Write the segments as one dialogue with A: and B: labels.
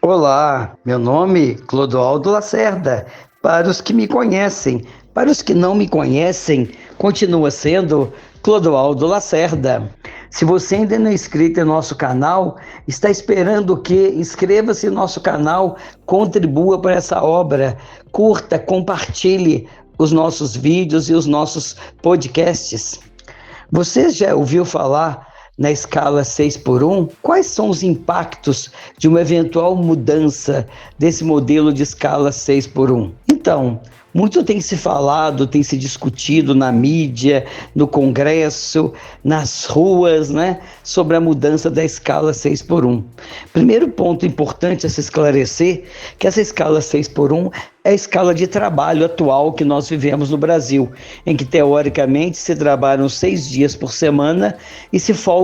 A: Olá, meu nome é Clodoaldo Lacerda. Para os que me conhecem, para os que não me conhecem, continua sendo Clodoaldo Lacerda. Se você ainda não é inscrito em nosso canal, está esperando o quê? Inscreva-se no nosso canal, contribua para essa obra, curta, compartilhe os nossos vídeos e os nossos podcasts. Você já ouviu falar na escala 6x1? Quais são os impactos de uma eventual mudança desse modelo de escala 6x1? Então, muito tem se falado, tem se discutido na mídia, no Congresso, nas ruas, né, sobre a mudança da escala 6x1. Primeiro ponto importante a se esclarecer que essa escala 6x1 é a escala de trabalho atual que nós vivemos no Brasil, em que teoricamente se trabalham 6 dias por semana e se folga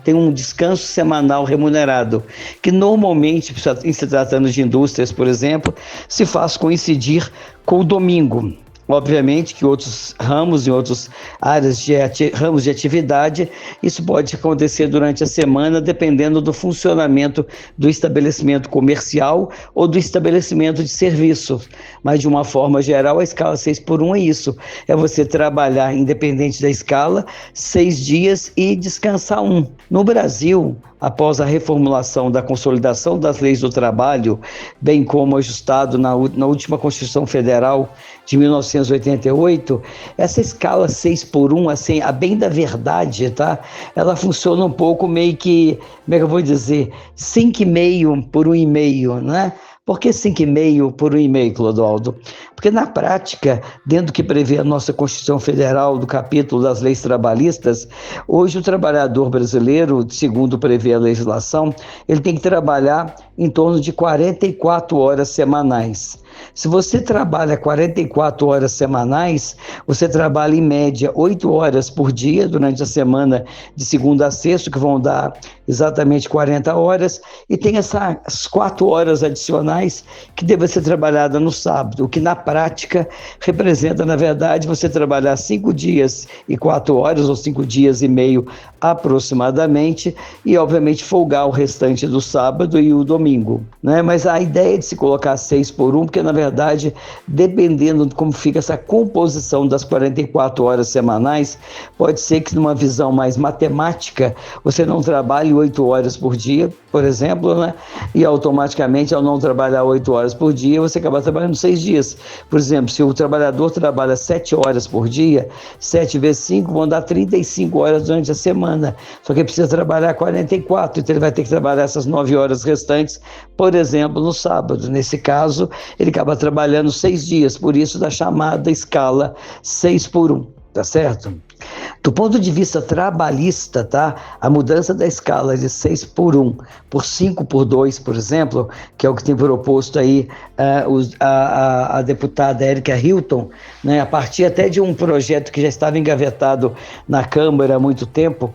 A: tem um descanso semanal remunerado, que normalmente, em se tratando de indústrias, por exemplo, se faz coincidir com o domingo. Obviamente que outros ramos e outras áreas ramos de atividade, isso pode acontecer durante a semana, dependendo do funcionamento do estabelecimento comercial ou do estabelecimento de serviço. Mas, de uma forma geral, a escala 6x1 é isso. É você trabalhar, independente da escala, 6 dias e descansar 1. No Brasil, após a reformulação da consolidação das leis do trabalho, bem como ajustado na última Constituição Federal de 1988, essa escala 6x1, assim, a bem da verdade, tá? Ela funciona um pouco meio que, como é que eu vou dizer, 5,5 por 1,5, né? Por que 5,5 por 1,5, Clodoaldo? Porque, na prática, dentro do que prevê a nossa Constituição Federal, do capítulo das leis trabalhistas, hoje o trabalhador brasileiro, segundo prevê a legislação, ele tem que trabalhar em torno de 44 horas semanais. Se você trabalha 44 horas semanais, você trabalha em média 8 horas por dia durante a semana de segunda a sexta, que vão dar exatamente 40 horas, e tem essas 4 horas adicionais que devem ser trabalhadas no sábado, o que na prática representa, na verdade, você trabalhar 5 dias e 4 horas, ou 5 dias e meio aproximadamente, e obviamente folgar o restante do sábado e o domingo, né? Mas a ideia de se colocar 6x1, porque na verdade, dependendo de como fica essa composição das 44 horas semanais, pode ser que numa visão mais matemática, você não trabalhe 8 horas por dia, por exemplo, né? E automaticamente, ao não trabalhar 8 horas por dia, você acaba trabalhando 6 dias. Por exemplo, se o trabalhador trabalha 7 horas por dia, 7 vezes 5 vão dar 35 horas durante a semana. Só que ele precisa trabalhar 44, então ele vai ter que trabalhar essas 9 horas restantes, por exemplo, no sábado. Nesse caso, ele acaba trabalhando 6 dias, por isso da chamada escala 6x1, tá certo? Do ponto de vista trabalhista, tá? A mudança da escala de 6x1 por 5x2, por exemplo, que é o que tem proposto aí a deputada Érica Hilton, né? A partir até de um projeto que já estava engavetado na Câmara há muito tempo,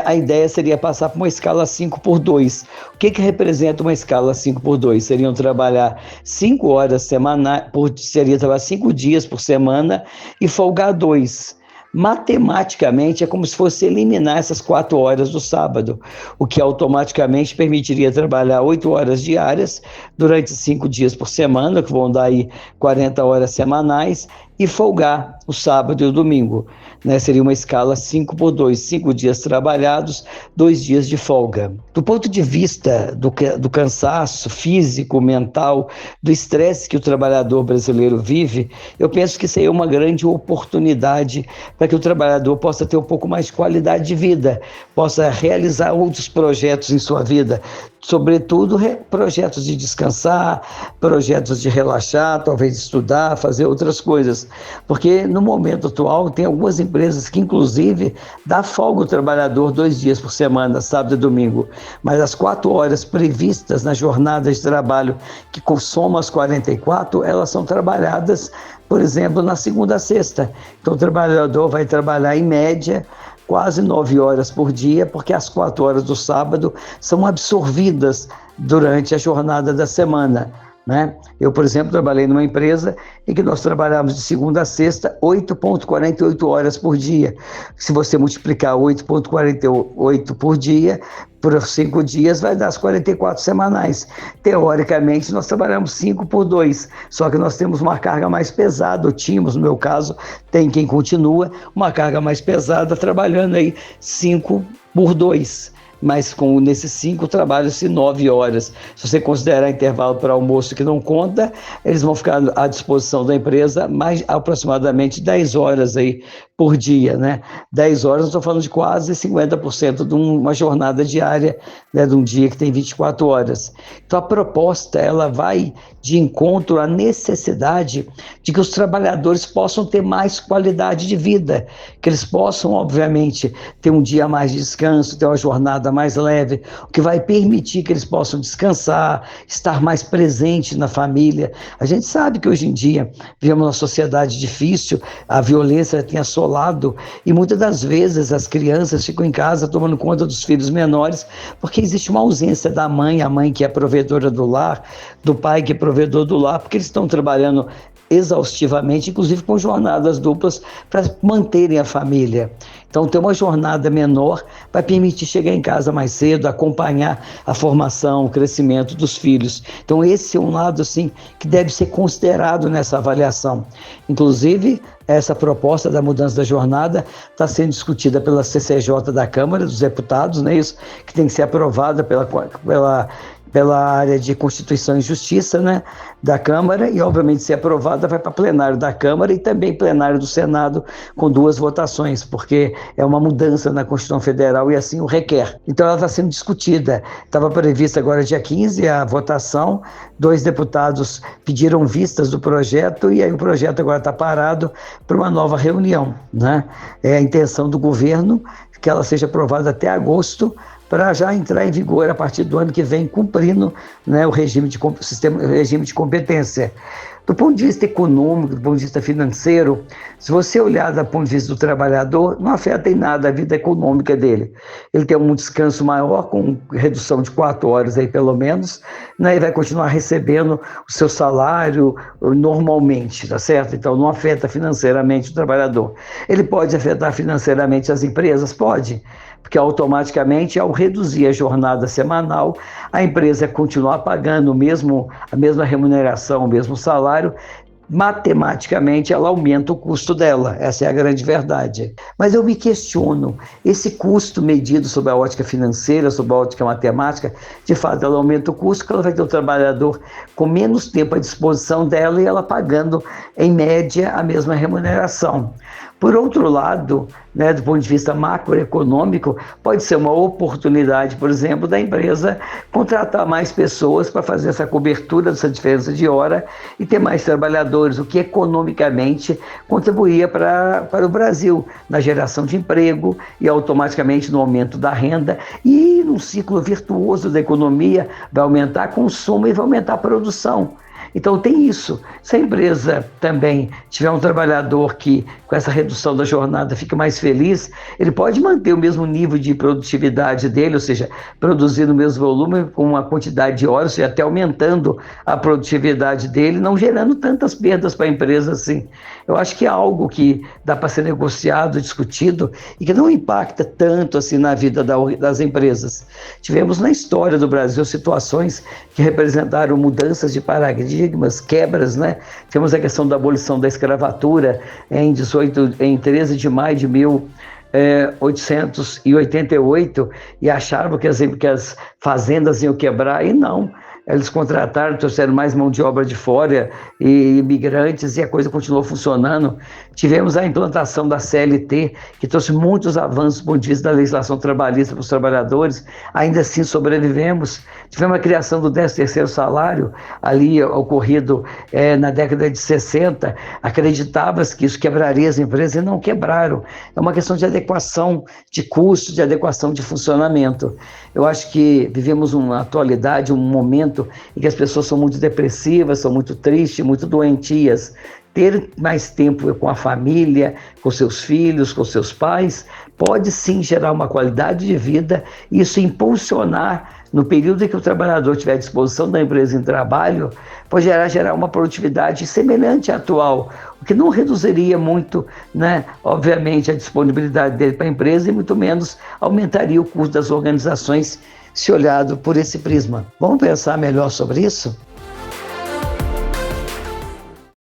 A: a ideia seria passar por uma escala 5x2. O que representa uma escala 5x2? Seriam trabalhar 5 horas semanais, seria trabalhar 5 dias por semana e folgar 2. Matematicamente é como se fosse eliminar essas 4 horas do sábado, o que automaticamente permitiria trabalhar 8 horas diárias durante 5 dias por semana, que vão dar aí 40 horas semanais, e folgar o sábado e o domingo, né? Seria uma escala 5x2, 5 dias trabalhados, 2 dias de folga. Do ponto de vista do cansaço físico, mental, do estresse que o trabalhador brasileiro vive, eu penso que seria uma grande oportunidade para que o trabalhador possa ter um pouco mais de qualidade de vida, possa realizar outros projetos em sua vida, sobretudo projetos de descansar, projetos de relaxar, talvez estudar, fazer outras coisas, porque no momento atual tem algumas empresas que inclusive dá folga ao trabalhador 2 dias por semana, sábado e domingo, mas as 4 horas previstas na jornada de trabalho que consomam as 44, elas são trabalhadas, por exemplo, na segunda a sexta. Então o trabalhador vai trabalhar em média quase 9 horas por dia, porque as 4 horas do sábado são absorvidas durante a jornada da semana. né? Eu, por exemplo, trabalhei numa empresa em que nós trabalhávamos de segunda a sexta 8,48 horas por dia. Se você multiplicar 8,48 por dia por 5 dias, vai dar as 44 semanais. Teoricamente, nós trabalhamos 5 por 2, só que nós temos uma carga mais pesada, ou tínhamos, no meu caso, tem quem continua, uma carga mais pesada, trabalhando aí 5 por 2. Mas nesses 5 trabalham-se 9 horas. Se você considerar intervalo para almoço que não conta, eles vão ficar à disposição da empresa mais aproximadamente 10 horas aí por dia, né? 10 horas, eu estou falando de quase 50% de uma jornada diária, né, de um dia que tem 24 horas. Então a proposta, ela vai de encontro à necessidade de que os trabalhadores possam ter mais qualidade de vida, que eles possam, obviamente, ter um dia a mais de descanso, ter uma jornada mais leve, o que vai permitir que eles possam descansar, estar mais presente na família. A gente sabe que hoje em dia vivemos uma sociedade difícil, a violência tem assolado e muitas das vezes as crianças ficam em casa tomando conta dos filhos menores porque existe uma ausência da mãe, a mãe que é provedora do lar, do pai que é provedor do lar, porque eles estão trabalhando exaustivamente, inclusive com jornadas duplas para manterem a família. Então, ter uma jornada menor vai permitir chegar em casa mais cedo, acompanhar a formação, o crescimento dos filhos. Então, esse é um lado assim, que deve ser considerado nessa avaliação. Inclusive, essa proposta da mudança da jornada está sendo discutida pela CCJ da Câmara dos Deputados, né, isso, que tem que ser aprovada pela área de Constituição e Justiça, né, da Câmara, e obviamente se aprovada vai para plenário da Câmara e também plenário do Senado com 2 votações, porque é uma mudança na Constituição Federal e assim o requer. Então ela está sendo discutida, estava prevista agora dia 15 a votação, 2 deputados pediram vistas do projeto e aí o projeto agora está parado para uma nova reunião, né? É a intenção do governo que ela seja aprovada até agosto, para já entrar em vigor a partir do ano que vem, cumprindo, né, o regime de competência. Do ponto de vista econômico, do ponto de vista financeiro, se você olhar do ponto de vista do trabalhador, não afeta em nada a vida econômica dele. Ele tem um descanso maior, com redução de 4 horas aí pelo menos, né, e vai continuar recebendo o seu salário normalmente, tá certo? Então não afeta financeiramente o trabalhador. Ele pode afetar financeiramente as empresas? Pode, porque automaticamente, ao reduzir a jornada semanal, a empresa continuar pagando a mesma remuneração, o mesmo salário, matematicamente ela aumenta o custo dela, essa é a grande verdade. Mas eu me questiono, esse custo medido sob a ótica financeira, sob a ótica matemática, de fato ela aumenta o custo, porque ela vai ter o trabalhador com menos tempo à disposição dela e ela pagando, em média, a mesma remuneração. Por outro lado, né, do ponto de vista macroeconômico, pode ser uma oportunidade, por exemplo, da empresa contratar mais pessoas para fazer essa cobertura dessa diferença de hora e ter mais trabalhadores, o que economicamente contribuía para o Brasil, na geração de emprego e automaticamente no aumento da renda e num ciclo virtuoso da economia, vai aumentar consumo e vai aumentar a produção. Então tem isso. Se a empresa também tiver um trabalhador que, com essa redução da jornada, fica mais feliz, ele pode manter o mesmo nível de produtividade dele, ou seja, produzir o mesmo volume com uma quantidade de horas, ou seja, até aumentando a produtividade dele, não gerando tantas perdas para a empresa assim. Eu acho que é algo que dá para ser negociado, discutido, e que não impacta tanto assim na vida das empresas. Tivemos na história do Brasil situações que representaram mudanças de paradigmas, quebras, né? Temos a questão da abolição da escravatura em 13 de maio de 1888 e achavam que as fazendas iam quebrar, e não. Eles contrataram, trouxeram mais mão de obra de fora e imigrantes, e a coisa continuou funcionando. Tivemos a implantação da CLT, que trouxe muitos avanços do ponto de vista da legislação trabalhista para os trabalhadores, ainda assim sobrevivemos. Tivemos a criação do 13º salário, ali ocorrido na década de 60, acreditava-se que isso quebraria as empresas e não quebraram. É uma questão de adequação de custo, de adequação de funcionamento. Eu acho que vivemos uma atualidade, um momento em que as pessoas são muito depressivas, são muito tristes, muito doentias. Ter mais tempo com a família, com seus filhos, com seus pais, pode sim gerar uma qualidade de vida e isso impulsionar no período em que o trabalhador tiver à disposição da empresa em trabalho, poderá gerar uma produtividade semelhante à atual, o que não reduziria muito, né, obviamente, a disponibilidade dele para a empresa e muito menos aumentaria o custo das organizações se olhado por esse prisma. Vamos pensar melhor sobre isso?